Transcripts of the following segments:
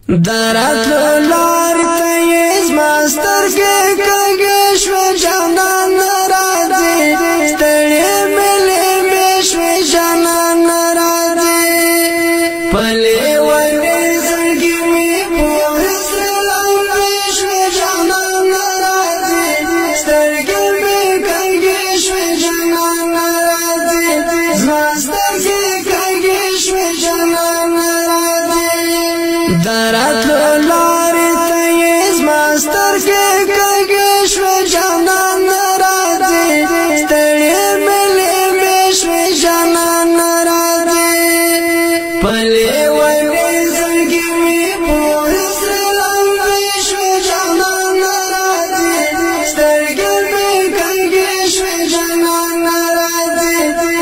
دراتلو لار ته یې زما سترګې کږې شوې جانان راځي ستړې ملې مې شوې جانان راځي په لیونې زړګي مې پورې سلامې شوې جانان راځي سترګې مې کږې شوې جانان راځي زما سترګې کږې شوې جانان دراتلو لارې ته یې زما سترګې کږې شوې جانان راځي ستړې ملې مې شوې جانان راځي په لیونې زړګي مې پورې سلامې شوې جانان راځي سترګې مې کږې شوې جانان راځي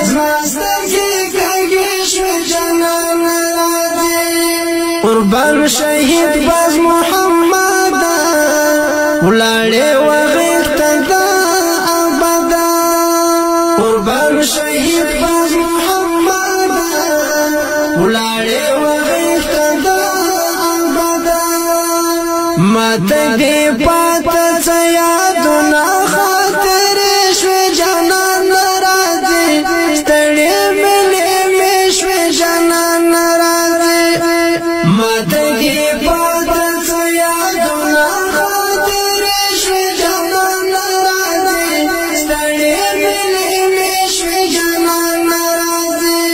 زما سترګې کږې شوې جانان قربان شهید باز محمد ولاړې وغیرته دا ابدا قربان شهید باز محمد ولاړې وغیرته دا ابدا ماته دې پاته څه یادونه خاطرې شوې جانان راځي ستړې ملې مې شوې جانان راځي ماته دې پاته څه یادونه خاطرې شوې جانان راځي ستړې ملې مې شوې جانان راځي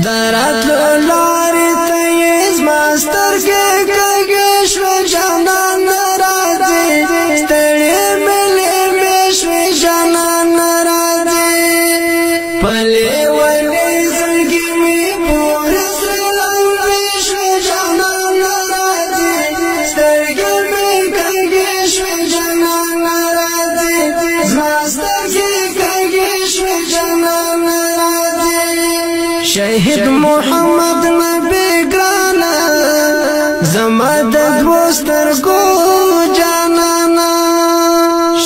دراتلو لارې ته یې زما سترګې کږې شوې جانان راځي ستړې ملې مې شوې جانان راځي په لیونې زړګي مې پورې سلامې شوې جانان راځي سترګې مې کږې شوې جانان راځي زما سترګې کږې شوې جانان راځي شهید محمد نبی ګرانا زما د دوو سترګو جانانا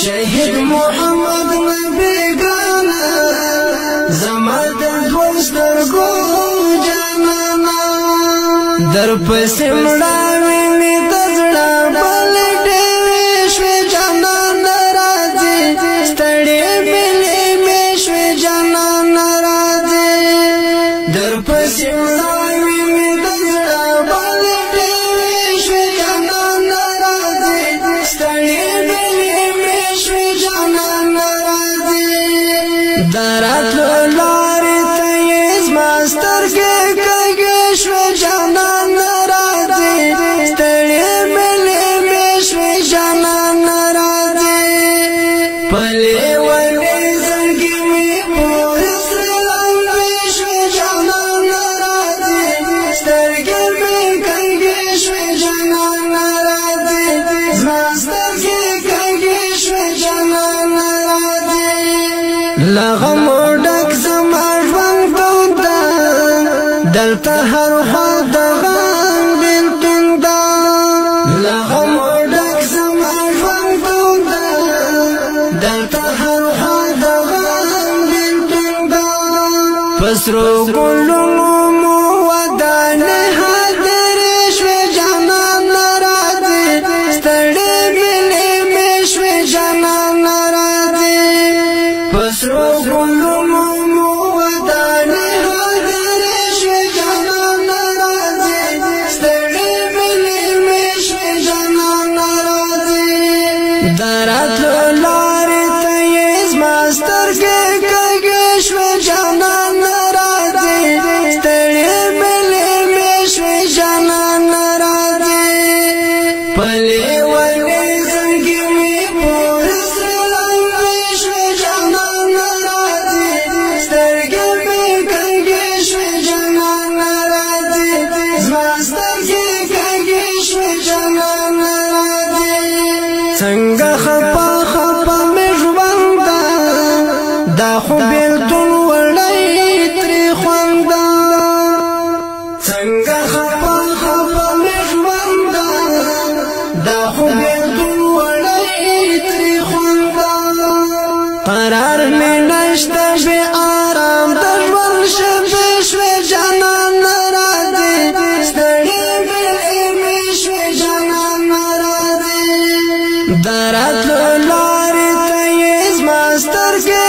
شهید محمد نبی ګرانا زما د دوو سترګو جانانا در پسې مړاوې مې د زړه بل ډېوې شوې جانان راځي ستړې ملې مې شوې جانان راځي در پسې مړاوې مې د زړه بل ډېوې شوې جانان راځي ستړې ملې مې شوې جانان راځي دراتلو لارې ته یې زما سترګې کږې شوې جانان راځي ستړې ملې مې شوې جانان راځي په لیونې زړګي مې پورې سلامې شوې جانان راځي سترګې مې کږې شوې جانان راځي زما سترګې کږې شوې جانان راځي لغمو ډک زما ژوند توده دلته هر خوا د غم بېلتون ده لغمو ډک زما ژوند توده دلته هر خوا د غم بېلتون ده په سرو ګلونو مو ودانې هدیرې شوې جانان راځي ستړې ملې مې شوې جانان راځي په سرو ګلونو مو ودانې هدیرې شوې جانان راځي ستړې ملې مې شوې جانان راځي دراتلو لارې ته یې زما سترګې کږې شوې جانان راځي ستړې ملې مې شوې جانان راځي په لیونې زړګي مې پورې سلامې شوې جانان راځي سترګې مې کږې شوې جانان راځي زما سترګې کږې شوې جانان راځي څنګه خپه درات لارې ته یې زما سترګې